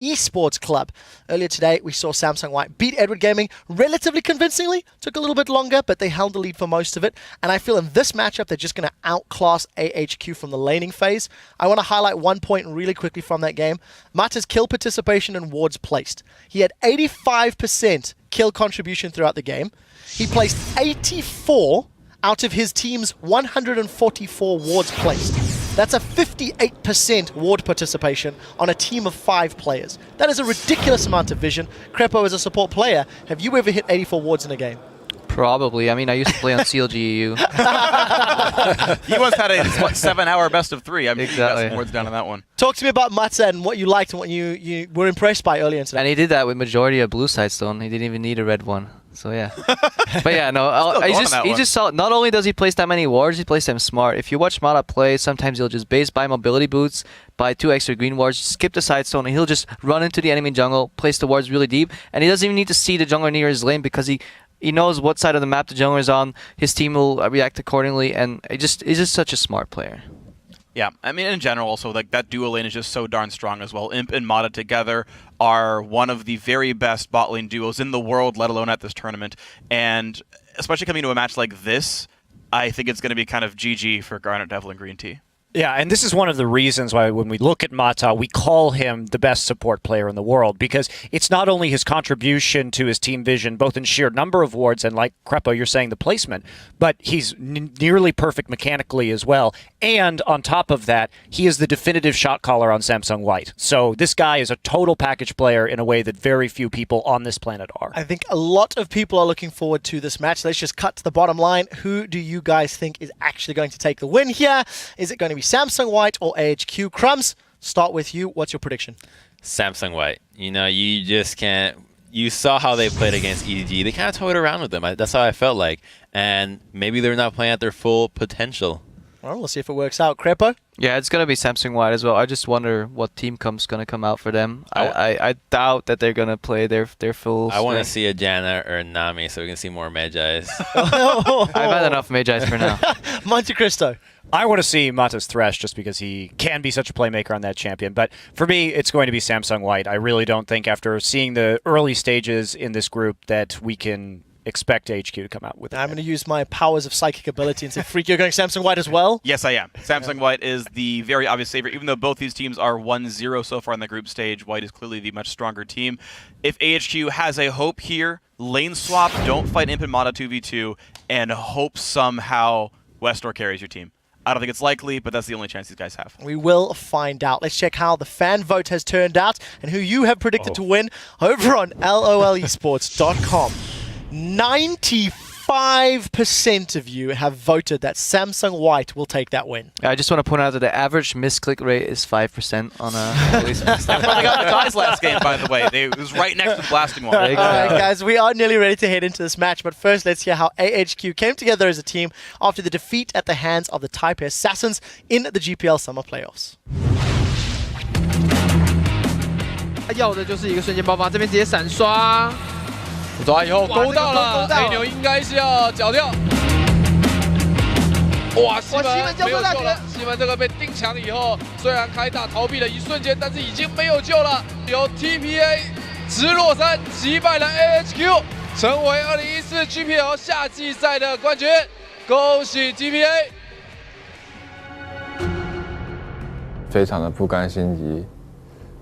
eSports Club. Earlier today, we saw Samsung White beat Edward Gaming relatively convincingly. Took a little bit longer, but they held the lead for most of it. And I feel in this matchup, they're just going to outclass AHQ from the laning phase. I want to highlight one point really quickly from that game. Mata's kill participation and wards placed. He had 85% kill contribution throughout the game. He placed 84 out of his team's 144 wards placed. That's a 58% ward participation on a team of 5 players. That is a ridiculous amount of vision. Crepo, as a support player, have you ever hit 84 wards in a game? Probably. I mean, I used to play on CLGEU. You once had a 7-hour best of 3. I'm Exactly. got some words down on that one. Talk to me about Mata and what you liked and what you were impressed by earlier in today. And he did that with majority of blue side stone. He didn't even need a red one. So yeah. But yeah, no, he just saw, not only does he place that many wards, he plays them smart. If you watch Mata play, sometimes he'll just base buy mobility boots, buy 2 extra green wards, skip the side stone, and he'll just run into the enemy jungle, place the wards really deep, and he doesn't even need to see the jungler near his lane because he knows what side of the map the jungler is on. His team will react accordingly, and he's just such a smart player. Yeah, I mean, in general, also, like, that duo lane is just so darn strong as well. Imp and Mata together are one of the very best bot lane duos in the world, let alone at this tournament. And especially coming to a match like this, I think it's going to be kind of GG for Garnet, Devil, and Green Tea. Yeah, and this is one of the reasons why when we look at Mata, we call him the best support player in the world, because it's not only his contribution to his team vision, both in sheer number of wards and, like Crepo, you're saying, the placement, but he's nearly perfect mechanically as well. And on top of that, he is the definitive shot caller on Samsung White. So this guy is a total package player in a way that very few people on this planet are. I think a lot of people are looking forward to this match. Let's just cut to the bottom line. Who do you guys think is actually going to take the win here? Is it going to be Samsung White or AHQ? Crumbs, start with you. What's your prediction? Samsung White. You know, you just can't. You saw how they played against EDG. They kind of toyed around with them. That's how I felt like. And maybe they're not playing at their full potential. Well, we'll see if it works out. Crepo? Yeah, it's going to be Samsung White as well. I just wonder what team comp's going to come out for them. I doubt that they're going to play their full I want to see a Janna or a Nami so we can see more Magi's. I've had enough Magi's for now. Monte Cristo. I want to see Mata's Thresh just because he can be such a playmaker on that champion. But for me, it's going to be Samsung White. I really don't think after seeing the early stages in this group that we can expect AHQ to come out with it. I'm going to use my powers of psychic ability and say, Freak, you're going Samsung White as well? Yes, I am. Samsung White is the very obvious favorite. Even though both these teams are 1-0 so far in the group stage, White is clearly the much stronger team. If AHQ has a hope here, lane swap, don't fight Imp and Mata 2v2, and hope somehow Westor carries your team. I don't think it's likely, but that's the only chance these guys have. We will find out. Let's check how the fan vote has turned out and who you have predicted to win over on lolesports.com. 95% of you have voted that Samsung White will take that win. I just want to point out that the average misclick rate is 5% on a... They got the ties last game, by the way. It was right next to the blasting one. All right, guys, we are nearly ready to head into this match, but first let's hear how AHQ came together as a team after the defeat at the hands of the Taipei Assassins in the GPL Summer Playoffs. 要的就是一个瞬间爆发，这边直接闪刷，抓以后勾到了，黑牛应该是要绞掉。哇，西门没有救了，西门这个被定墙以后，虽然开大逃避了一瞬间，但是已经没有救了。由 TPA 直落山击败了 AHQ， 成为2014 GPL 夏季赛的冠军，恭喜 TPA！ 非常的不甘心及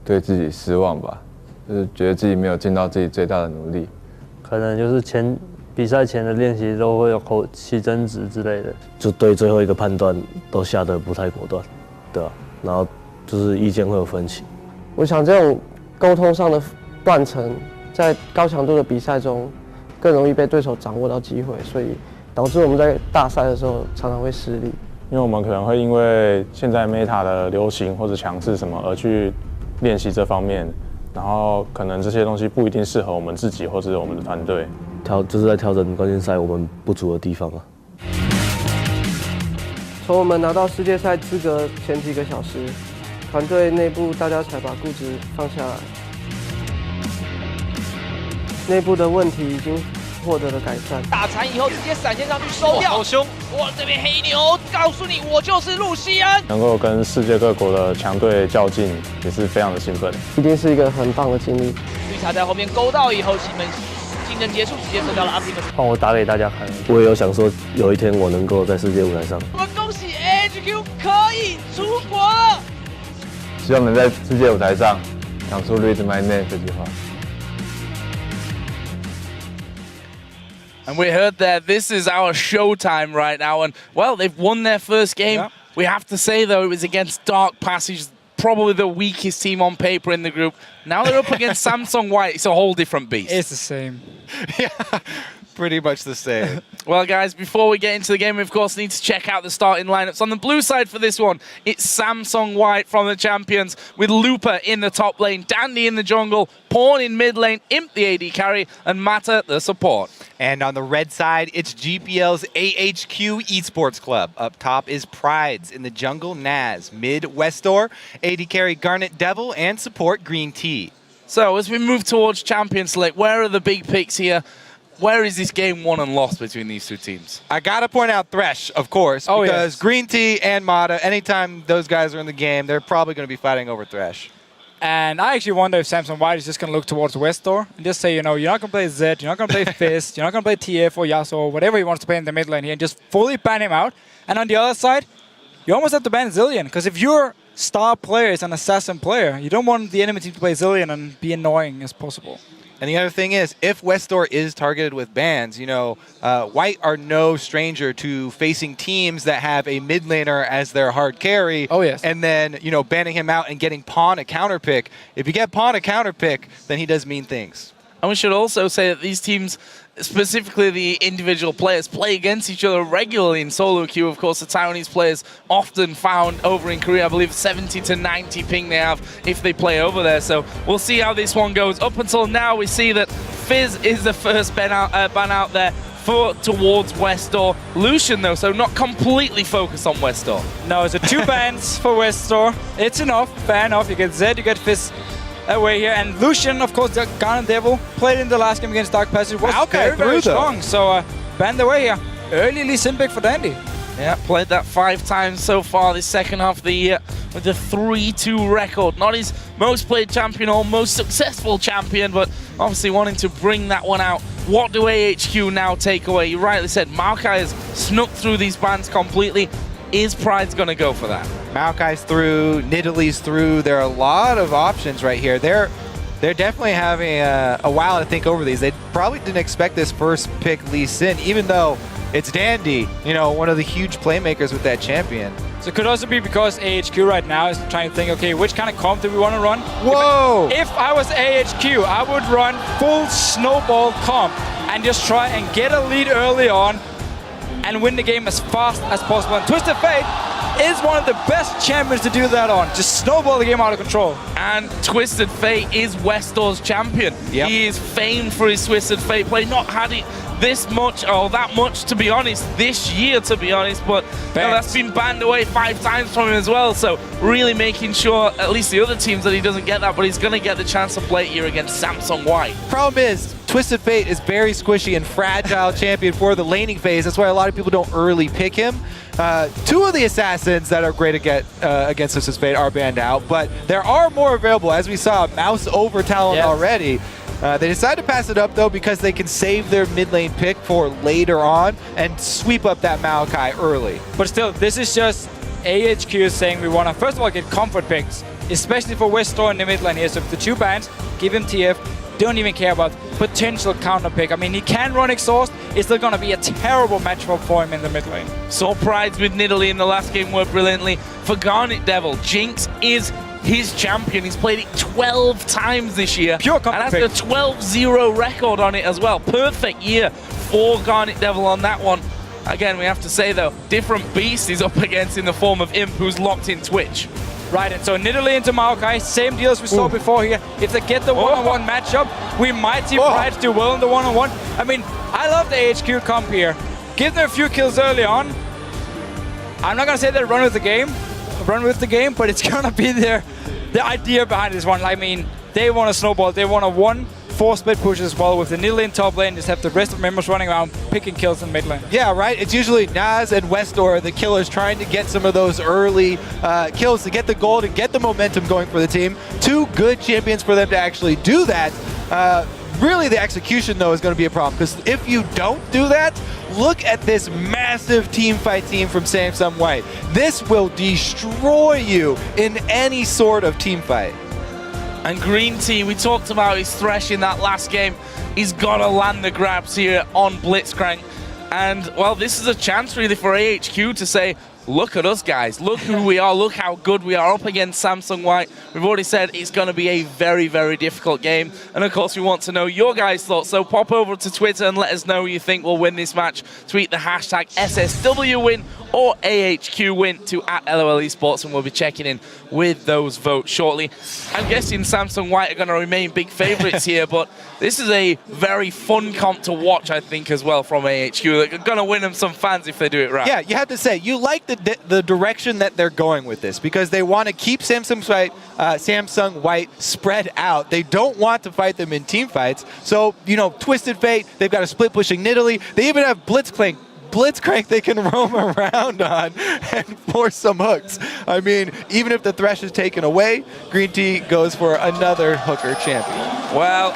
对自己失望吧，就是觉得自己没有尽到自己最大的努力。可能就是比赛前的练习都会有起争执之类的，就对最后一个判断都下得不太果断，对吧？然后就是意见会有分歧。我想这种沟通上的断层，在高强度的比赛中更容易被对手掌握到机会，所以导致我们在大赛的时候常常会失利。因为我们可能会因为现在 Meta 的流行或者强势什么而去练习这方面，然后可能这些东西不一定适合我们自己或者我们的团队。就是在调整冠军赛我们不足的地方啊。从我们拿到世界赛资格前几个小时，团队内部大家才把固执放下来。内部的问题已经获得了改善。打残以后直接闪现上去收掉，好凶！哇，这边黑牛告诉你，我就是露西安。能够跟世界各国的强队较劲，也是非常的兴奋。一定是一个很棒的经历。绿茶在后面勾到以后，西门竞争结束，直接收掉了 Optimus。换我打给大家看，我也有想说有一天我能够在世界舞台上。我们恭喜 AHQ 可以出国了。希望能在世界舞台上讲出 "Read my name" 这句话。And we heard that this is our showtime right now. And, well, they've won their first game. Yeah. We have to say, though, it was against Dark Passage, probably the weakest team on paper in the group. Now they're up against Samsung White. It's a whole different beast. It's the same. Yeah, pretty much the same. Well, guys, before we get into the game, we, of course, need to check out the starting lineups. On the blue side for this one, it's Samsung White from the champions, with Looper in the top lane, Dandy in the jungle, Pawn in mid lane, Imp the AD carry, and Mata the support. And on the red side, it's GPL's AHQ eSports Club. Up top is Prides. In the jungle, Naz. Mid, Westor, AD carry Garnet Devil, and support Green Tea. So, as we move towards Champion Select, where are the big picks here? Where is this game won and lost between these two teams? I got to point out Thresh, of course, because Green Tea and Mata, anytime those guys are in the game, they're probably going to be fighting over Thresh. And I actually wonder if Samsung White is just going to look towards Westor and just say, you know, you're not going to play Zed, you're not going to play Fist, you're not going to play TF or Yasuo or whatever he wants to play in the mid lane here, and just fully ban him out. And on the other side, you almost have to ban Zilean, because if your star player is an assassin player, you don't want the enemy team to play Zilean and be annoying as possible. And the other thing is, if Westor is targeted with bans, you know, White are no stranger to facing teams that have a mid laner as their hard carry. Oh, yes. And then, you know, banning him out and getting Pawn a counter pick. If you get Pawn a counter pick, then he does mean things. And we should also say that these teams, specifically the individual players, play against each other regularly in solo queue. Of course, the Taiwanese players often found over in Korea, I believe 70 to 90 ping they have if they play over there. So we'll see how this one goes. Up until now, we see that Fizz is the first ban out there towards Westor. Lucian, though, so not completely focused on Westor. No, it's 2 bans for Westor. It's enough. Fair enough. You get Zed, you get Fizz away here, and Lucian, of course, the Garnet Devil, played in the last game against Dark Passage, was very strong, so banned away here. Early Lee Sin pick for Dandy. Yeah, played that 5 times so far this second half of the year with a 3-2 record. Not his most played champion or most successful champion, but obviously wanting to bring that one out. What do AHQ now take away? You rightly said, Maokai has snuck through these bans completely. Is Pride's going to go for that? Maokai's through, Nidalee's through. There are a lot of options right here. They're definitely having a while to think over these. They probably didn't expect this first pick Lee Sin, even though it's Dandy, you know, one of the huge playmakers with that champion. So it could also be because AHQ right now is trying to think, okay, which kind of comp do we want to run? Whoa! If I was AHQ, I would run full snowball comp and just try and get a lead early on and win the game as fast as possible. And Twisted Fate is one of the best champions to do that on. Just snowball the game out of control. And Twisted Fate is Westor's champion. Yep. He is famed for his Twisted Fate play. Not had it this much, or that much, to be honest, this year, to be honest, but you know, that's been banned away 5 times from him as well, so really making sure, at least the other teams, that he doesn't get that, but he's going to get the chance to play it here against Samsung White. Problem is, Twisted Fate is very squishy and fragile champion for the laning phase. That's why a lot of people don't early pick him. 2 of the assassins that are great against Twisted Fate are banned out, but there are more available. As we saw, Mouse over Talon already. They decided to pass it up, though, because they can save their mid lane pick for later on and sweep up that Maokai early. But still, this is just AHQ saying we want to, first of all, get comfort picks, especially for Westor in the mid lane here. So if the 2 bans, give him TF, don't even care about potential counter pick. I mean, he can run Exhaust. It's still going to be a terrible matchup for him in the mid lane. Saw Prides with Nidalee in the last game work brilliantly. For Garnet Devil, Jinx is his champion. He's played it 12 times this year. Pure comfort and has a 12-0 record on it as well. Perfect year for Garnet Devil on that one. Again, we have to say, though, different beast he's up against in the form of Imp, who's locked in Twitch. Right, and so Nidalee into Maokai, same deal as we saw before here. If they get the one-on-one matchup, we might see Pride do well in the one-on-one. I mean, I love the AHQ comp here. Give them a few kills early on. I'm not going to say they run with the game, but it's going to be the idea behind this one. I mean, they want to snowball. They want to, 1, 4 split pushes as well with the Nidalee in top lane, just have the rest of members running around picking kills in mid lane. Yeah, right? It's usually Naz and Westor, the killers, trying to get some of those early kills to get the gold and get the momentum going for the team. 2 good champions for them to actually do that. Really, the execution, though, is going to be a problem, because if you don't do that, look at this massive team fight team from Samsung White. This will destroy you in any sort of team fight. And Green Tea, we talked about his Thresh in that last game. He's got to land the grabs here on Blitzcrank. And, well, this is a chance really for AHQ to say, look at us, guys. Look who we are. Look how good we are up against Samsung White. We've already said it's going to be a very, very difficult game. And, of course, we want to know your guys' thoughts. So pop over to Twitter and let us know who you think will win this match. Tweet the hashtag SSW win or AHQ win to @LOL eSports, and we'll be checking in with those votes shortly. I'm guessing Samsung White are going to remain big favorites here, but this is a very fun comp to watch, I think, as well from AHQ. They're going to win them some fans if they do it right. Yeah, you have to say, you like the direction that they're going with this, because they want to keep Samsung White spread out. They don't want to fight them in team fights. So, you know, Twisted Fate, they've got a split pushing Nidalee. They even have Blitzcrank they can roam around on and force some hooks. I mean, even if the Thresh is taken away, Green Tea goes for another hooker champion. Well,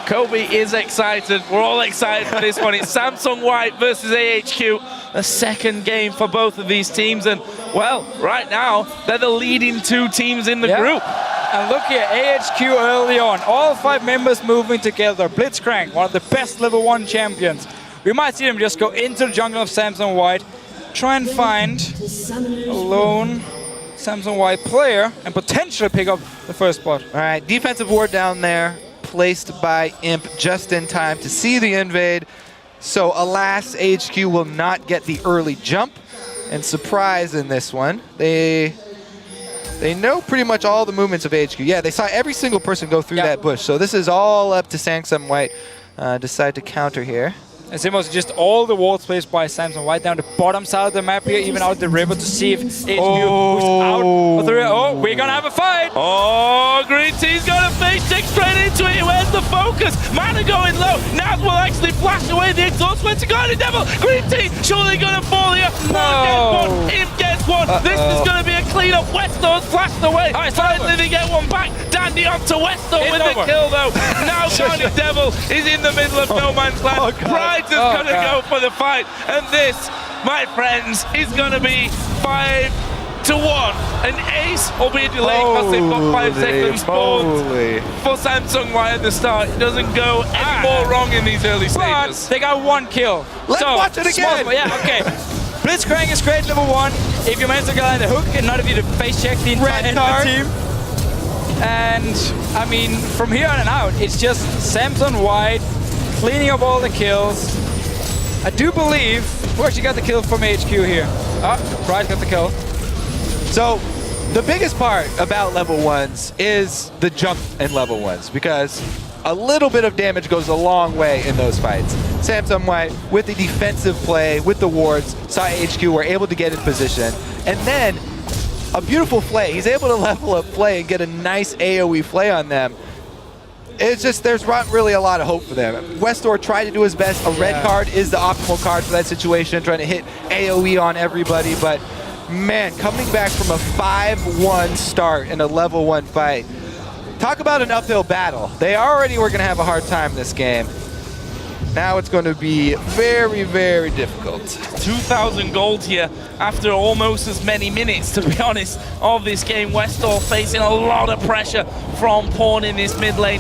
Kobe is excited. We're all excited for this one. It's Samsung White versus AHQ. The second game for both of these teams. And, well, right now, they're the leading 2 teams in the group. And look here, AHQ early on. All 5 members moving together. Blitzcrank, one of the best level 1 champions. We might see them just go into the jungle of Samsung White, try and find a lone Samsung White player, and potentially pick up the first spot. All right, defensive ward down there, placed by Imp just in time to see the invade. So alas, AHQ will not get the early jump. And surprise in this one, they know pretty much all the movements of AHQ. Yeah, they saw every single person go through that bush. So this is all up to Samsung White. Decide to counter here. It's almost just all the wards placed by Samsung White down the bottom side of the map here, even out the river, to see if AHQ moves out of the river. Oh, we're gonna have a fight! Oh, Green Tea's got a face check straight into it. Where's the focus? Mana going low. Naz will actually flash away the exhaust. Where's the Guardian Devil? Green Tea surely gonna fall here. No. Imp gets one. This is gonna be a clean up. Westor's flashed away. Finally they get one back. Dandy onto Westor with the kill though. Now Guardian Devil is in the middle of no man's land. Pride is going to go for the fight, and this, my friends, is going to be 5-1. An ace, albeit delayed because they've got 5 seconds for Samsung White at the start. It doesn't go any more wrong in these early stages. But they got 1 kill. Let's watch it again. Yeah, okay. Blitzcrank is great level 1. If you manage to get on the hook, and not if you face check the entire team. And, I mean, from here on and out, it's just Samsung White cleaning up all the kills. I do believe who actually got the kill from AHQ here. Pride got the kill. So the biggest part about level 1s is the jump in level 1s, because a little bit of damage goes a long way in those fights. Samsung White, with the defensive play, with the wards, saw AHQ were able to get in position. And then a beautiful play. He's able to level up play and get a nice AoE play on them. It's just, there's not really a lot of hope for them. Westor tried to do his best. A red card is the optimal card for that situation, trying to hit AoE on everybody. But man, coming back from a 5-1 start in a level 1 fight, talk about an uphill battle. They already were going to have a hard time this game. Now it's going to be very, very difficult. 2,000 gold here after almost as many minutes, to be honest, of this game. Westor facing a lot of pressure from Pawn in this mid lane.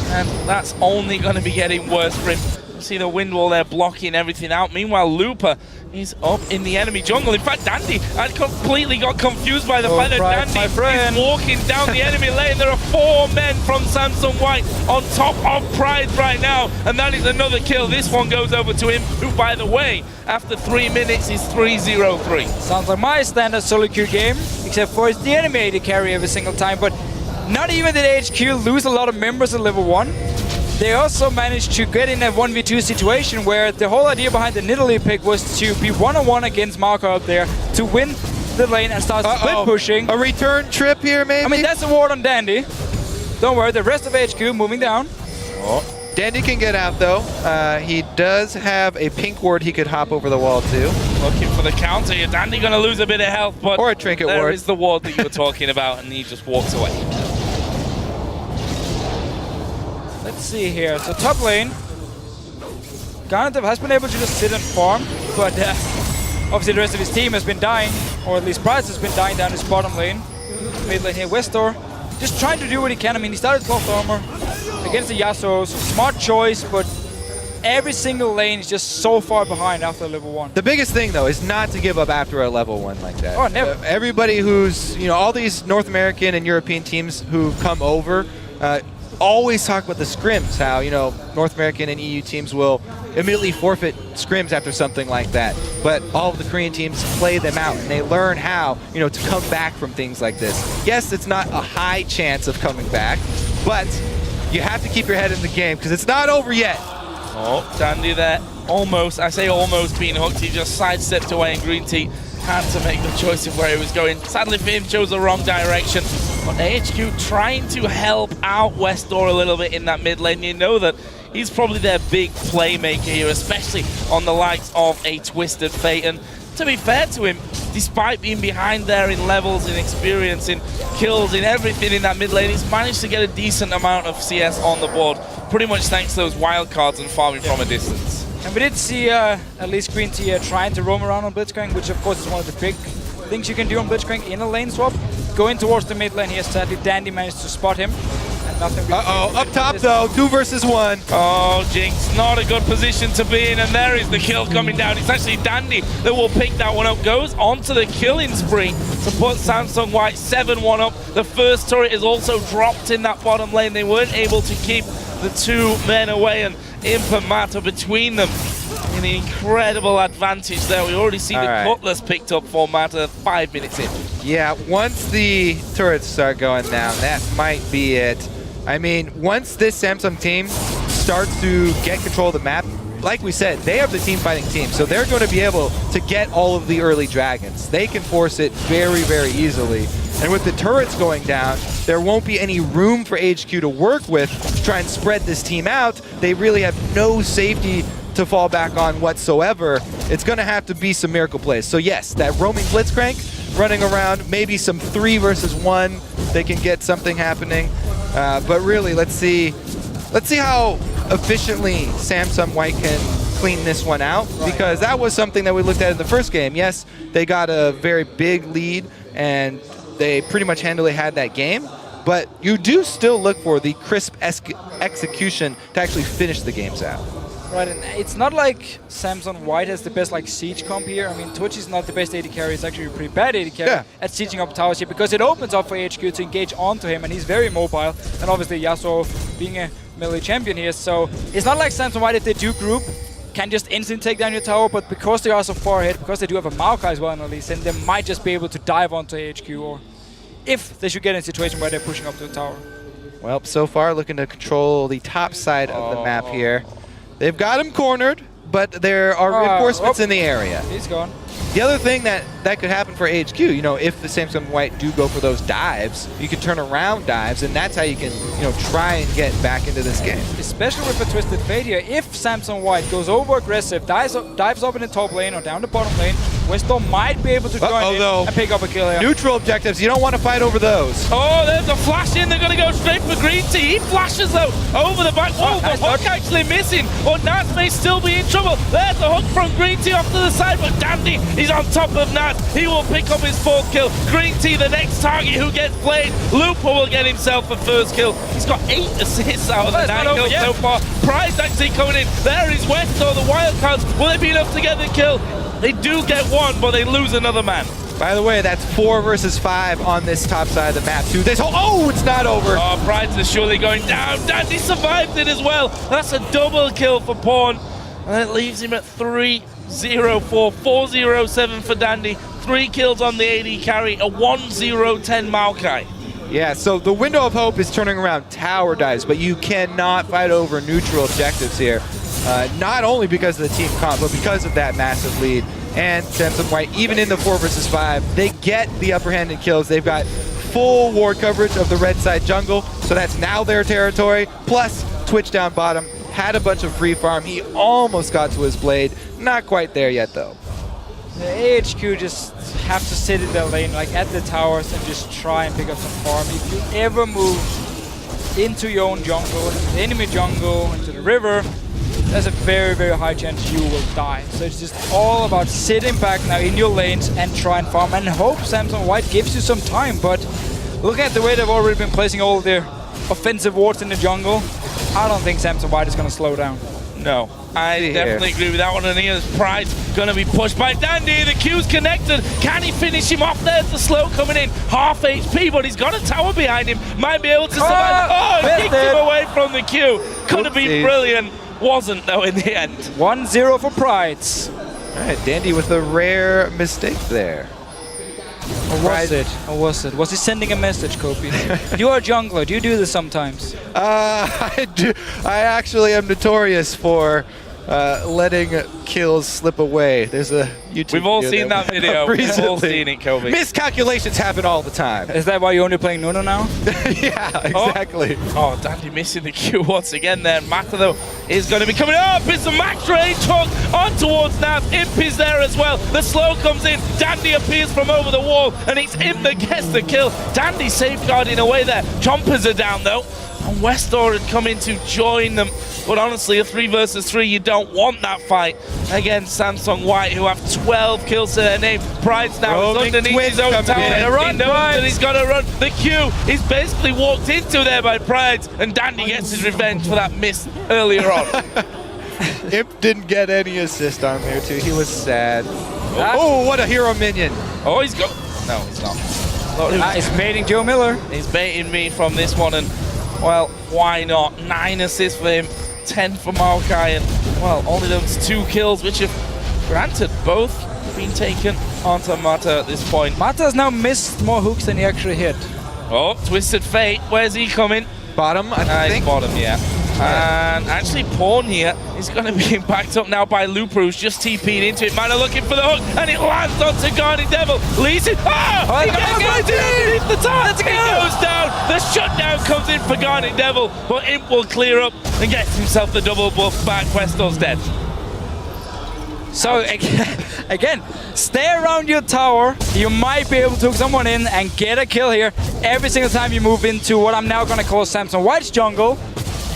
And that's only going to be getting worse for him. You see the wind wall there blocking everything out. Meanwhile, Looper is up in the enemy jungle. In fact, Dandy, I completely got confused by the fact that Dandy is walking down the enemy lane. There are 4 men from Samsung White on top of Pride right now. And that is another kill. This one goes over to him, who, by the way, after 3 minutes is 3-0-3. Sounds like my standard solo queue game, except for it's the enemy to carry every single time. But not even did AHQ lose a lot of members at level 1. They also managed to get in a 1v2 situation where the whole idea behind the Nidalee pick was to be one-on-one against Marco up there to win the lane and start split pushing. A return trip here, maybe? I mean, that's a ward on Dandy. Don't worry, the rest of AHQ moving down. Dandy can get out though. He does have a pink ward he could hop over the wall to. Looking for the counter here. Dandy gonna lose a bit of health, but or a trinket there ward. is the ward that you were talking about, and he just walks away. Let's see here. So top lane, Garnet has been able to just sit and farm, but obviously the rest of his team has been dying, or at least Price has been dying down his bottom lane. Mid lane here, Westor just trying to do what he can. I mean, he started 12th armor against the Yasuos. Smart choice, but every single lane is just so far behind after level 1. The biggest thing, though, is not to give up after a level 1 like that. Oh, never. Everybody who's, all these North American and European teams who come over always talk about the scrims, how, North American and EU teams will immediately forfeit scrims after something like that. But all of the Korean teams play them out, and they learn how, to come back from things like this. Yes, it's not a high chance of coming back, but you have to keep your head in the game because it's not over yet. Oh, Dandy there. Almost, I say almost being hooked. He just sidestepped away, and Green Tea had to make the choice of where he was going. Sadly for him, chose the wrong direction. But AHQ trying to help out Westor a little bit in that mid lane. You know that he's probably their big playmaker here, especially on the likes of a Twisted Fate. And to be fair to him, despite being behind there in levels, in experience, in kills, in everything in that mid lane, he's managed to get a decent amount of CS on the board, pretty much thanks to those wild cards and farming from a distance. And we did see at least Green Tea trying to roam around on Blitzcrank, which of course is one of the big things you can do on Blitzcrank in a lane swap. Going towards the mid lane here, sadly Dandy managed to spot him. And nothing really up top though, 2 versus 1. Oh, Jinx, not a good position to be in, and there is the kill coming down. It's actually Dandy that will pick that one up. Goes onto the killing spree to put Samsung White 7-1 up. The first turret is also dropped in that bottom lane. They weren't able to keep the 2 men away, and Imp and Mata between them in the incredible advantage there. We already see the Cutlass picked up for Mata 5 minutes in. Yeah, once the turrets start going down, that might be it. I mean, once this Samsung team starts to get control of the map, like we said, they have the team fighting team, so they're going to be able to get all of the early dragons. They can force it very, very easily. And with the turrets going down, there won't be any room for AHQ to work with to try and spread this team out. They really have no safety to fall back on whatsoever. It's going to have to be some miracle plays. So yes, that roaming Blitzcrank running around, maybe some 3 versus 1, they can get something happening. But really, let's see how efficiently Samsung White can clean this one out, because that was something that we looked at in the first game. Yes, they got a very big lead, and they pretty much handily had that game, but you do still look for the crisp execution to actually finish the games out. Right, and it's not like Samsung White has the best siege comp here. I mean, Twitch is not the best AD carry. It's actually a pretty bad AD carry at sieging up towers here, because it opens up for AHQ to engage onto him, and he's very mobile. And obviously Yasuo being a melee champion here, so it's not like Samsung White, if they do group, can just instantly take down your tower, but because they are so far ahead, because they do have a Maokai as well at least, then they might just be able to dive onto AHQ, or if they should get in a situation where they're pushing up to the tower. Well, so far looking to control the top side of the map here. They've got him cornered, but there are reinforcements in the area. He's gone. The other thing that could happen for AHQ, if the Samsung White do go for those dives, you can turn around dives, and that's how you can, try and get back into this game. Especially with the Twisted Fate here, if Samsung White goes over aggressive, dives up in the top lane or down the bottom lane, Westor might be able to join in and pick up a kill here. Neutral objectives, you don't want to fight over those. Oh, there's a flash in. They're going to go straight for Green Tea. He flashes though over the back. Oh, the hook actually missing. Or Nats may still be in trouble. There's the hook from Green Tea off to the side, but Dandy, he's on top of Nats. He will pick up his 4th kill. Green Tea, the next target who gets played. Looper will get himself a 1st kill. He's got 8 assists out of the 9 kills so far. Prize actually coming in. There is Westor, the wild cards. Will they be enough to get the kill? They do get 1, but they lose another man. By the way, that's 4 versus 5 on this top side of the map too. It's not over. Oh, Prize is surely going down. Dandy survived it as well. That's a double kill for Pawn. And it leaves him at 3-0-4, 4-0-7 for Dandy. 3 kills on the AD carry, a 1-0-10 Maokai. Yeah, so the window of hope is turning around tower dives, but you cannot fight over neutral objectives here. Not only because of the team comp, but because of that massive lead. And Samsung White, even in the 4 versus 5, they get the upper hand in kills. They've got full ward coverage of the red side jungle, so that's now their territory. Plus, Twitch down bottom, had a bunch of free farm. He almost got to his blade. Not quite there yet, though. The AHQ just have to sit in their lane, like at the towers, and just try and pick up some farm. If you ever move into your own jungle, into the enemy jungle, into the river, there's a very, very high chance you will die. So it's just all about sitting back now in your lanes and try and farm and hope Samsung White gives you some time. But look at the way they've already been placing all their offensive wards in the jungle. I don't think Samsung White is going to slow down. No, I definitely agree with that one. And here's Pride going to be pushed by Dandy. The Q's connected. Can he finish him off? There's the slow coming in. Half HP, but he's got a tower behind him. Might be able to survive. Oh, he kicked him away from the Q. Could have been brilliant. Wasn't, though, in the end. 1-0 for Pride. All right, Dandy with a rare mistake there. Or was it? Or was it? Was he sending a message, Kopi? You're a jungler. Do you do this sometimes? I do. I actually am notorious for letting kills slip away. There's a YouTube We've all video seen that video. We've all seen it, Kobe. Miscalculations happen all the time. Is that why you're only playing Nuno now? Yeah, exactly. Oh, Dandy missing the Q once again there. Mata, though, is going to be coming up. It's a max range hook on towards Nav. Imp is there as well. The slow comes in. Dandy appears from over the wall, and it's Imp that gets the kill. Dandy safeguarding away there. Chompers are down, though. And Westor had come in to join them. But honestly, a 3 versus 3, you don't want that fight against Samsung White, who have 12 kills to their name. Pride's now underneath his own tower. He knows that he's got to run. The Q is basically walked into there by Pride, and Dandy gets his revenge for that miss earlier on. Imp didn't get any assist on there, too. He was sad. Oh, what a hero minion. Oh, he's got... No, he's not. He's baiting Joe Miller. He's baiting me from this one, and, well, why not? 9 assists for him. 10 for Maokai, and well, only those 2 kills, which have granted both been taken onto Mata at this point. Mata has now missed more hooks than he actually hit. Oh, Twisted Fate, where's he coming? Bottom, I think. Bottom, yeah. And actually, Pawn here is going to be backed up now by Looper, who's just TP'd into it. Mana looking for the hook, and it lands onto Guardian Devil. Leads it. Oh! He gets it underneath the top. It goes down. The shutdown comes in for Guardian Devil, but Imp will clear up and gets himself the double buff back. Questor's dead. So, again, stay around your tower. You might be able to hook someone in and get a kill here. Every single time you move into what I'm now going to call Samsung White's jungle,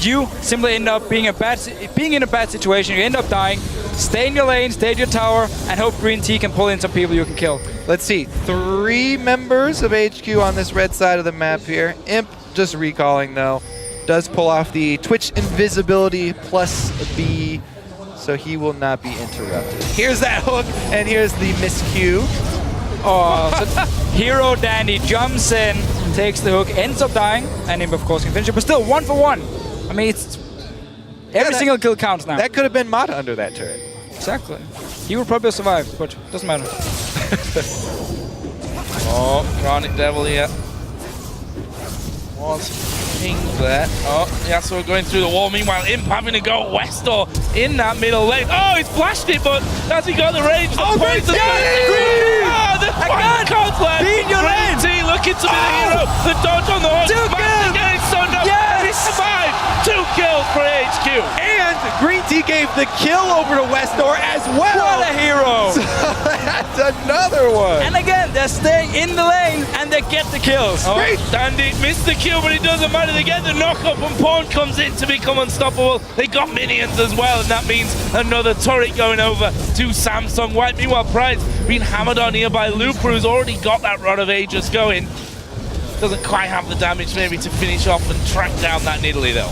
you simply end up being in a bad situation. You end up dying. Stay in your lane, stay at your tower, and hope Green Tea can pull in some people you can kill. Let's see. 3 members of HQ on this red side of the map here. Imp just recalling, though. Does pull off the Twitch invisibility plus B, so he will not be interrupted. Here's that hook, and here's the miscue. Oh, so Hero Dandy jumps in, takes the hook, ends up dying, and Imp, of course, can finish it, but still 1 for 1. I mean, it's every single kill counts now. That could have been Mata under that turret. Exactly. He would probably have survived, but doesn't matter. Oh, Guardian Devil here. Was pinged there. Oh, yeah, so we're going through the wall. Meanwhile, Imp having to go Westor in that middle lane. Oh, he's flashed it, but has he got the range? The points of the conflict. Green Tea looking to be the hero. The dodge on the horse. Man's getting stunned up. Yes! He survived. 2 kills for HQ. And Green Tea gave the kill over to Westor as well. What a hero! So that's another one. And again, they're staying in the lane and they get the kills. Oh, Dandy missed the kill, but it doesn't matter. They get the knock-up and Pawn comes in to become unstoppable. They got minions as well, and that means another turret going over to Samsung White. Meanwhile, Pride's been hammered on here by Looper, who's already got that Rod of Ages going. Doesn't quite have the damage maybe to finish off and track down that Nidalee, though.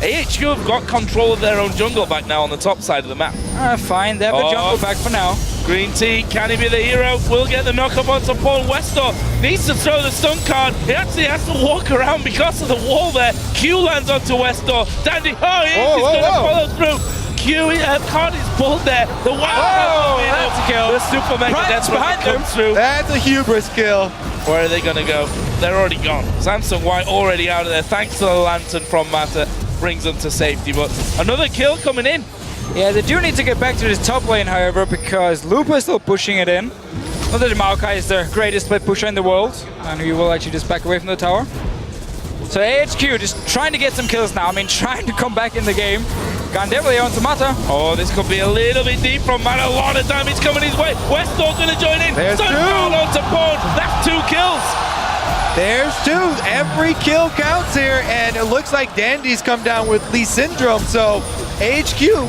AHQ have got control of their own jungle back now on the top side of the map. Fine, they have the jungle back for now. Green Tea, can he be the hero? Will get the knock-up onto Paul. Westor needs to throw the stun card. He actually has to walk around because of the wall there. Q lands onto Westor. Dandy, he's going to follow through. Q card is pulled there. The that's a kill. The super mega death behind comes through. That's a hubris kill. Where are they going to go? They're already gone. Samsung White already out of there. Thanks to the lantern from Mata. Brings them to safety, but another kill coming in. Yeah, they do need to get back to this top lane, however, because Looper is still pushing it in. Not that Maokai is the greatest split pusher in the world, and he will actually just back away from the tower. So AHQ just trying to get some kills now. I mean, trying to come back in the game. Gandevil here onto Mata. Oh, this could be a little bit deep from Mata. A lot of damage coming his way. Westor's going to join in. There's 2. Onto Pawn. That's 2 kills. There's 2. Every kill counts here, and it looks like Dandy's come down with Lee Syndrome, so AHQ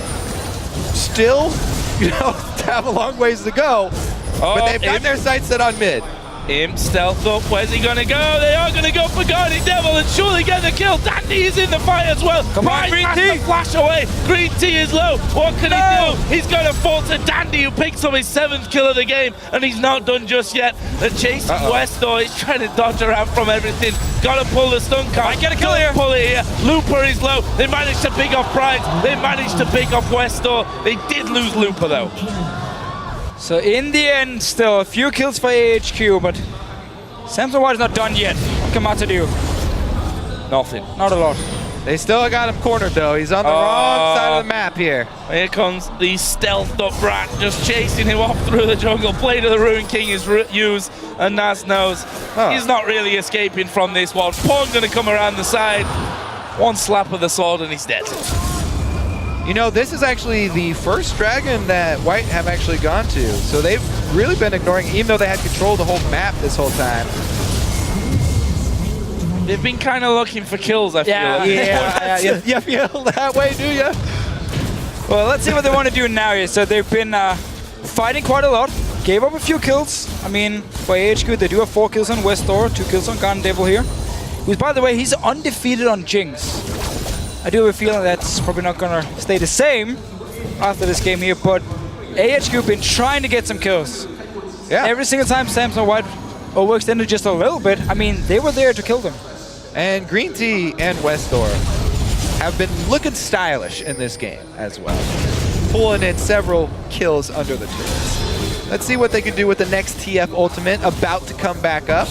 still, have a long ways to go. But they've got their sights set on mid. Imp stealth up. Where's he going to go? They are going to go for Guardian Devil and surely get the kill. Dandy is in the fight as well. Come on, Green Tea. Flash away. Green Tea is low. What can he do? He's going to fall to Dandy, who picks up his 7th kill of the game, and he's not done just yet. The chasing Westor is trying to dodge around from everything. Got to pull the stun card. Might get a kill here. Pull it here. Looper is low. They managed to pick off Pride. They managed to pick off Westor. They did lose Looper though. So in the end, still a few kills for AHQ, but Samsung White is not done yet. What can Mata do? Nothing. Not a lot. They still got him cornered though. He's on the wrong side of the map here. Here comes the stealthed up rat, just chasing him off through the jungle. Play to the Ruin King is used, and Naz knows he's not really escaping from this one. Pawn going to come around the side. One slap of the sword and he's dead. This is actually the first dragon that White have actually gone to. So they've really been ignoring, even though they had control of the whole map this whole time. They've been kind of looking for kills, I feel. Yeah, you feel that way, do you? Well, let's see what they want to do now here. So they've been fighting quite a lot. Gave up a few kills. I mean, for AHQ, they do have 4 kills on Westor, 2 kills on Gandevil here. Who's, by the way, he's undefeated on Jinx. I do have a feeling that's probably not going to stay the same after this game here, but AHQ been trying to get some kills. Yeah. Every single time Samsung White overextended just a little bit, I mean, they were there to kill them. And Green Tea and Westor have been looking stylish in this game as well. Pulling in several kills under the turrets. Let's see what they can do with the next TF Ultimate, about to come back up.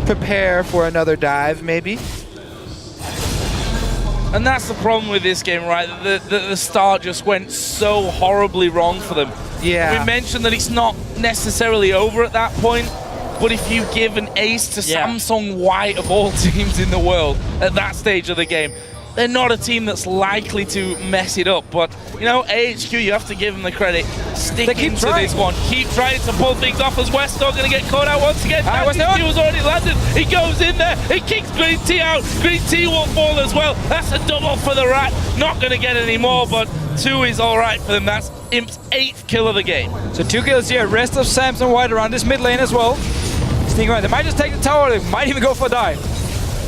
Prepare for another dive, maybe. And that's the problem with this game, right? The start just went so horribly wrong for them. Yeah. We mentioned that it's not necessarily over at that point, but if you give an ace to Samsung White of all teams in the world at that stage of the game, they're not a team that's likely to mess it up. But, AHQ, you have to give them the credit. Sticking to this one. Keep trying to pull things off as Westor going to get caught out once again. He was already landed. He goes in there. He kicks Green Tea out. Green Tea will fall as well. That's a double for the rat. Not going to get any more, but 2 is all right for them. That's Imp's 8th kill of the game. So 2 kills here. Rest of Samsung White around this mid lane as well. Sneaking around. They might just take the tower. They might even go for a dive.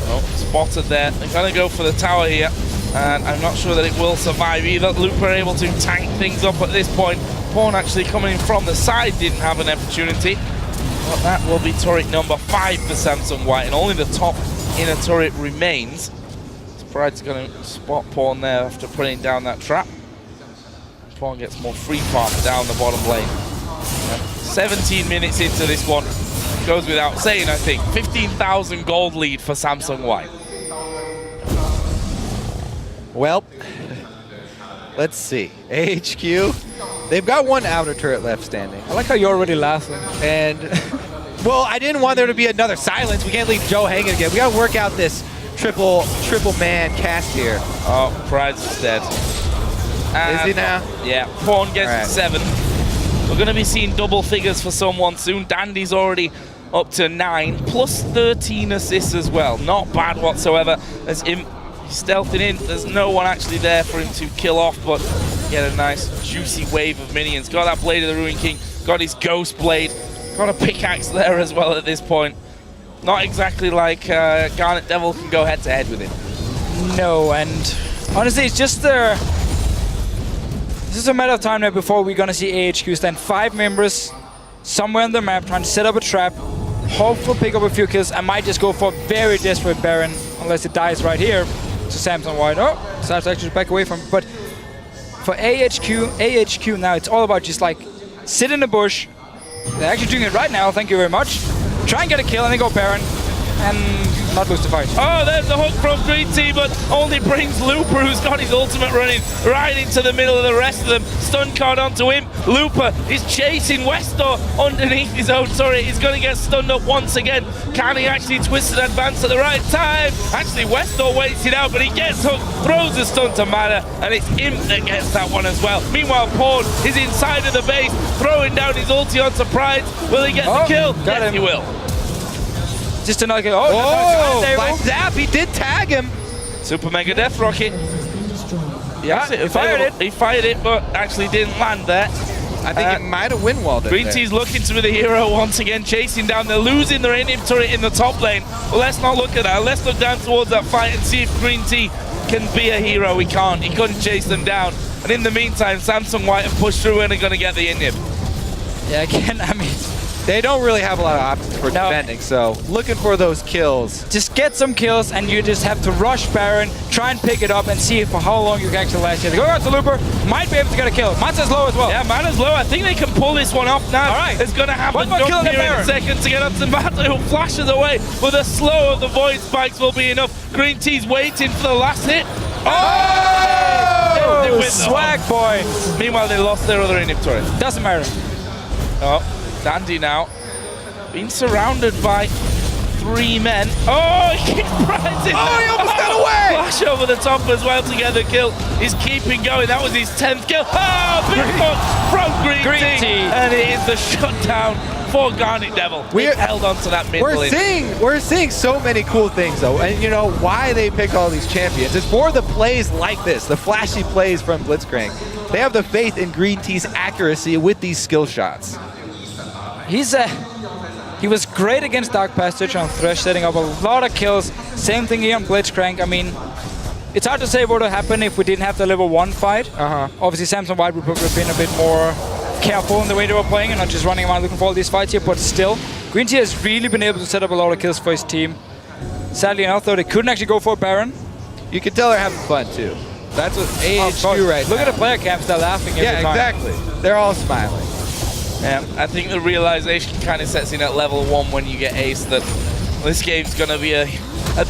Oh, spotted there. They're going to go for the tower here. And I'm not sure that it will survive either. Looper able to tank things up at this point. Pawn actually coming in from the side didn't have an opportunity. But that will be turret number 5 for Samsung White. And only the top inner turret remains. Pride's going to spot Pawn there after putting down that trap. Pawn gets more free farm down the bottom lane. 17 minutes into this one. Goes without saying, I think. 15,000 gold lead for Samsung White. Well, let's see. AHQ, they've got 1 outer turret left standing. I like how you're already laughing. And, well, I didn't want there to be another silence. We can't leave Joe hanging again. We got to work out this triple man cast here. Oh, Pride's dead. Is he now? Yeah, Pawn gets 7. We're going to be seeing double figures for someone soon. Dandy's already up to 9, plus 13 assists as well. Not bad whatsoever. As Imp stealthing in, there's no one actually there for him to kill off, but get a nice juicy wave of minions. Got that Blade of the Ruin King, got his Ghost Blade, got a pickaxe there as well at this point. Not exactly like Garnet Devil can go head to head with him. No, and honestly, it's just this is a matter of time now before we're gonna see AHQ stand 5 members somewhere on the map trying to set up a trap, hopefully pick up a few kills. I might just go for a very desperate Baron unless it dies right here to Samsung White. Oh, decides to actually back away from it. But for AHQ now, it's all about just like sit in the bush. They're actually doing it right now, thank you very much. Try and get a kill and then go Baron. And not lose the fight. Oh, there's the hook from Green Team, but only brings Looper, who's got his ultimate running right into the middle of the rest of them. Stun card onto him. Looper is chasing Westor underneath his own turret. He's going to get stunned up once again. Can he actually twist and advance at the right time? Actually, Westor waits it out, but he gets hooked, throws the stun to Mana, and it's Imp that gets that one as well. Meanwhile, Pawn is inside of the base, throwing down his ulti onto Pride. Will he get the kill? Yes, he will. Just another kill. Black Zap, he did tag him. Super Mega Death Rocket. Yeah, he fired it. He fired it, but actually didn't land there. I think he might have win-walled it. Green Team's looking to be the hero once again, chasing down. They're losing their in turret in the top lane. But let's not look at that. Let's look down towards that fight and see if Green Team can be a hero. He can't. He couldn't chase them down. And in the meantime, Samsung White have pushed through and are going to get the inhib. Yeah, again, I mean, they don't really have a lot of options for defending, so looking for those kills. Just get some kills, and you just have to rush Baron, try and pick it up, and see for how long you can actually last here. Go out to Looper, might be able to get a kill. Mata's low as well. Yeah, Mana's low. I think they can pull this one off now. All right. It's going to happen. One more kill Jump here in a Baron. second to get up to Mata, who flashes away. But the slow of the Void Spikes will be enough. Green Tea's waiting for the last hit. Oh! They win the Swag one. point. Meanwhile, they lost their other inhibitor. Doesn't matter. Oh, Dandy now. Being surrounded by 3 men. Oh, he keeps rising. Oh, he almost got away. Flash over the top as well to get the kill. He's keeping going. That was his 10th kill. Oh, big punch from Green Team. And it is the shutdown for Garnet Devil. We've held on to that mid lane. We're seeing so many cool things, though. And you know why they pick all these champions? It's for the plays like this, the flashy plays from Blitzcrank. They have the faith in Green Team's accuracy with these skill shots. He was great against Dark Passage on Thresh, setting up a lot of kills. Same thing here on Blitzcrank. I mean, it's hard to say what would happen if we didn't have the level 1 fight. Obviously, Samsung White would have been a bit more careful in the way they were playing and not just running around looking for all these fights here, but still, Green Team has really been able to set up a lot of kills for his team. Sadly enough, though, they couldn't actually go for a Baron. You can tell they're having fun, too. That's what AHQ right Look now. at the player camps, they're laughing every time. Yeah, exactly. They're all smiling. Yeah, I think the realization kind of sets in at level 1 when you get ace that this game's going to be a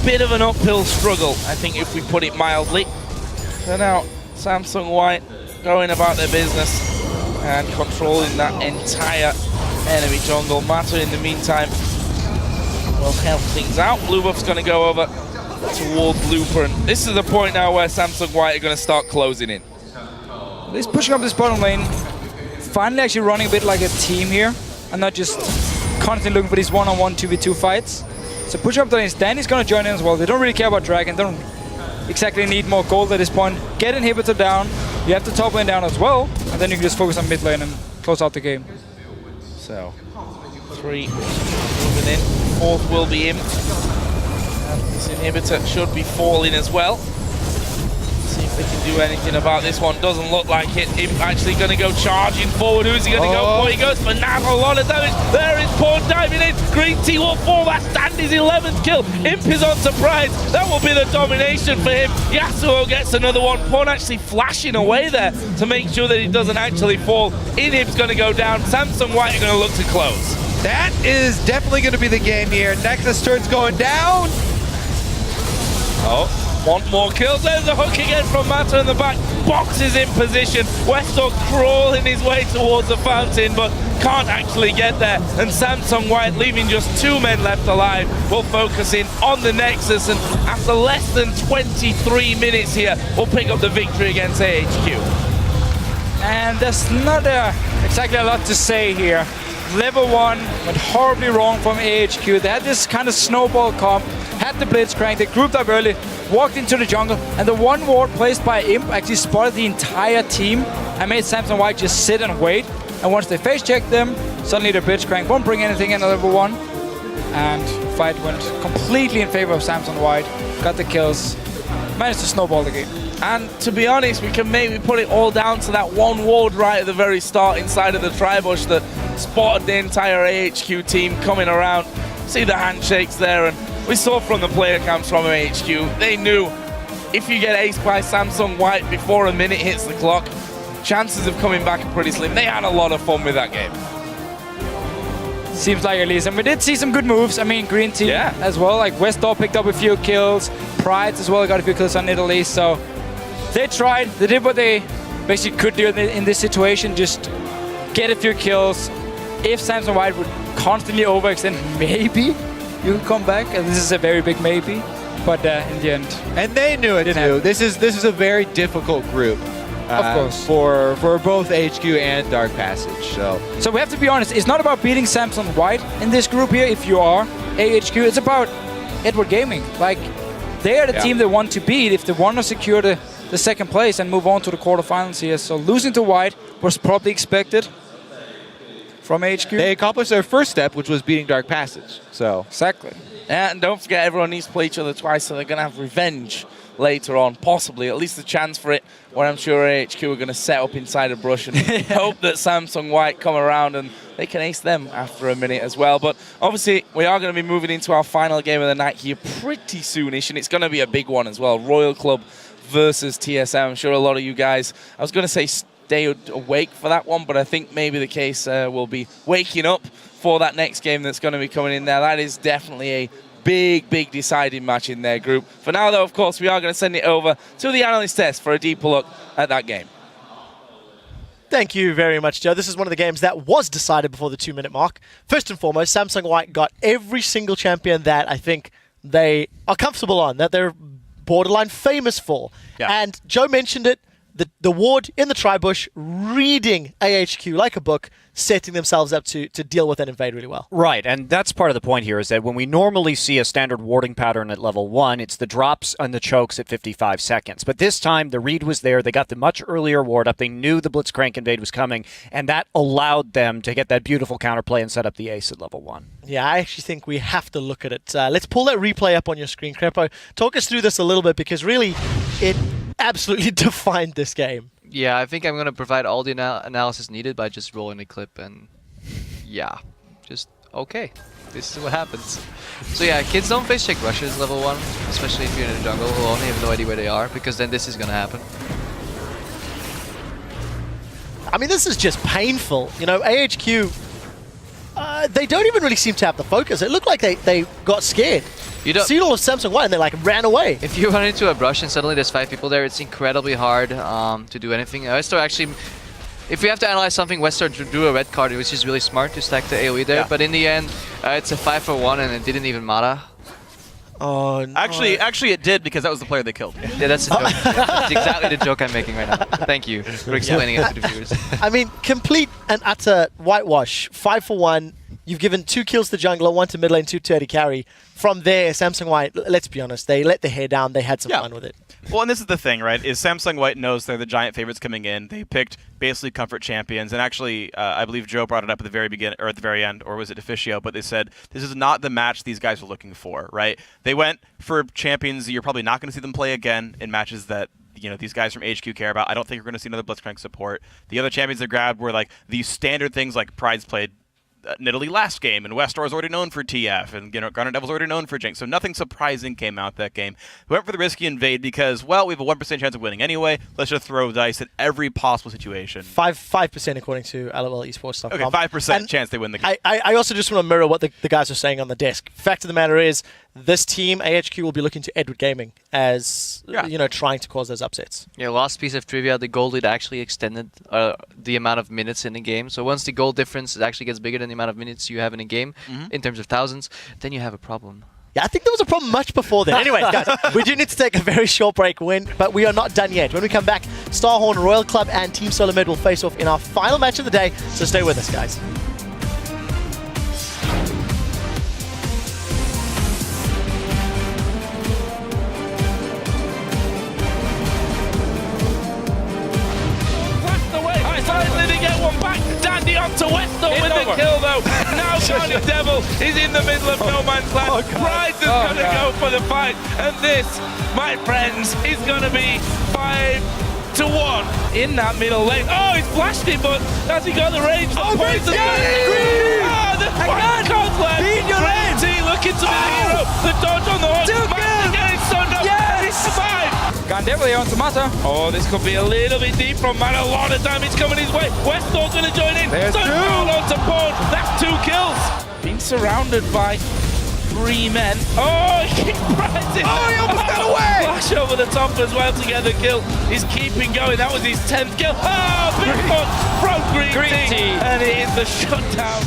bit of an uphill struggle, I think, if we put it mildly. So now, Samsung White going about their business and controlling that entire enemy jungle. Mata, in the meantime, will help things out. Blue buff's going to go over towards Looper, and this is the point now where Samsung White are going to start closing in. He's pushing up this bottom lane. Finally actually running a bit like a team here and not just constantly looking for these one-on-one 2v2 fights. So push up the lane. Danny's going to join in as well. They don't really care about Dragon. They don't exactly need more gold at this point. Get inhibitor down. You have the top lane down as well. And then you can just focus on mid lane and close out the game. So, 3 moving in. 4th will be in. And this inhibitor should be falling as well. See if they can do anything about this one. Doesn't look like it. Imp actually going to go charging forward. Who's he going to go for? He goes for now. A lot of damage. There is Pawn diving in. Green Team will fall. That's Dandy's 11th kill. Imp is on surprise. That will be the domination for him. Yasuo gets another one. Pawn actually flashing away there to make sure that he doesn't actually fall. Inhib's going to go down. Samsung White are going to look to close. That is definitely going to be the game here. Nexus turret's going down. Oh. Want more kills. There's a hook again from Mata in the back. Box is in position. Westor crawling his way towards the fountain, but can't actually get there. And Samsung White, leaving just 2 men left alive, will focus in on the Nexus. And after less than 23 minutes here, we'll pick up the victory against AHQ. And there's not exactly a lot to say here. Level 1 went horribly wrong from AHQ. They had this kind of snowball comp, had the Blitzcrank, they grouped up early, walked into the jungle, and the one ward placed by Imp actually spotted the entire team and made Samsung White just sit and wait. And once they face checked them, suddenly the Blitzcrank won't bring anything in at level 1. And fight went completely in favor of Samsung White, got the kills, managed to snowball the game. And to be honest, we can maybe put it all down to that one ward right at the very start inside of the Tribush that spotted the entire AHQ team coming around. See the handshakes there, and we saw from the player camps from AHQ, they knew if you get aced by Samsung White before a minute hits the clock, chances of coming back are pretty slim. They had a lot of fun with that game. Seems like at least. And we did see some good moves. I mean, Green Team as well. Like Westall picked up a few kills. Prides as well got a few kills on Italy. So they tried. They did what they basically could do in this situation. Just get a few kills. If Samsung White would constantly overextend, maybe you could come back. And this is a very big maybe. But in the end, and they knew it too. This is a very difficult group. Of course. For both AHQ and Dark Passage. So we have to be honest, it's not about beating Samsung White in this group here if you are AHQ, it's about Edward Gaming. Like, they are the team they want to beat if they want to secure the second place and move on to the quarterfinals here. So losing to White was probably expected from AHQ. They accomplished their first step, which was beating Dark Passage. So exactly. And don't forget, everyone needs to play each other twice, so they're going to have revenge later on, possibly, at least a chance for it, where I'm sure AHQ are going to set up inside a brush and hope that Samsung White come around and they can ace them after a minute as well. But obviously, we are going to be moving into our final game of the night here pretty soonish, and it's going to be a big one as well. Royal Club versus TSM. I'm sure a lot of you guys, I was going to say stay awake for that one, but I think maybe the case will be waking up for that next game that's going to be coming in there. That is definitely a big deciding match in their group. For now, though, of course, we are going to send it over to the analyst desk for a deeper look at that game. Thank you very much, Joe. This is one of the games that was decided before the 2-minute mark. First and foremost, Samsung White got every single champion that I think they are comfortable on, that they're borderline famous for. Yeah. And Joe mentioned it, the ward in the tri-bush reading AHQ like a book, setting themselves up to deal with and invade really well. Right, and that's part of the point here is that when we normally see a standard warding pattern at level 1, it's the drops and the chokes at 55 seconds. But this time, the read was there. They got the much earlier ward up. They knew the Blitzcrank invade was coming, and that allowed them to get that beautiful counterplay and set up the ace at level 1. Yeah, I actually think we have to look at it. Let's pull that replay up on your screen, Crepo. Talk us through this a little bit, because really, it absolutely defined this game. Yeah, I think I'm going to provide all the analysis needed by just rolling the clip and yeah, just okay. This is what happens. So yeah, kids don't face check rushes level 1, especially if you're in the jungle who only have no idea where they are, because then this is going to happen. I mean, this is just painful. You know, AHQ, they don't even really seem to have the focus. It looked like they got scared. You don't see all of Samsung White and they like ran away. If you run into a brush and suddenly there's 5 people there, it's incredibly hard to do anything. Westor actually, if we have to analyze something, Westor drew a red card, which is really smart to stack the AoE there. Yeah. But in the end, it's a 5-for-1 and it didn't even matter. Oh, no. Actually, it did, because that was the player they killed. Yeah, that's the joke. That's exactly the joke I'm making right now. Thank you for explaining it to the viewers. I mean, complete and utter whitewash. 5-for-1. You've given 2 kills to jungler, 1 to mid lane, 2 to AD carry. From there, Samsung White, let's be honest, they let their hair down. They had some fun with it. Well, and this is the thing, right, is Samsung White knows they're the giant favorites coming in. They picked basically comfort champions. And actually, I believe Joe brought it up at the very beginning, or at the very end, or was it Officio? But they said this is not the match these guys were looking for, right? They went for champions you're probably not going to see them play again in matches that, you know, these guys from HQ care about. I don't think you're going to see another Blitzcrank support. The other champions they grabbed were like these standard things like Pride's played in Italy last game, and Westor is already known for TF, and Garnet Devil's already known for Jinx, so nothing surprising came out that game. We went for the risky invade because, well, we have a 1% chance of winning anyway. Let's just throw dice at every possible situation. 5% according to LOL eSports.com. Okay, 5% chance they win the game. I also just want to mirror what the guys are saying on the desk. Fact of the matter is, this team, AHQ, will be looking to Edward Gaming as, you know, trying to cause those upsets. Yeah, last piece of trivia, the goal lead actually extended the amount of minutes in the game. So once the goal difference actually gets bigger than the amount of minutes you have in a game, in terms of thousands, then you have a problem. Yeah, I think there was a problem much before then. Anyway, guys, we do need to take a very short break, but we are not done yet. When we come back, Starhorn, Royal Club, and Team Solar Mid will face off in our final match of the day, so stay with us, guys. To Westor with the kill though. Now Garnet Devil is in the middle of no man's land. Prides is going to go for the fight, and this, my friends, is going to be 5-1 in that middle lane. Oh, he's flashed it, but has he got the range? The poison. The fight comes left. Green T looking to be the hero. The dodge on the horse. Man's getting stunned up. He's survived. Garnet Devil here on Tomata. Oh, this could be a little bit deep from Man. A lot of damage coming his way. Westor's going to join in. So down onto Pawn. That's 2 kills. being surrounded by 3 men. Oh, he rides it. Oh, he almost got away. Flash over the top as well to get the kill. He's keeping going. That was his 10th kill. Oh, big punch from Green Tea. And it is the shutdown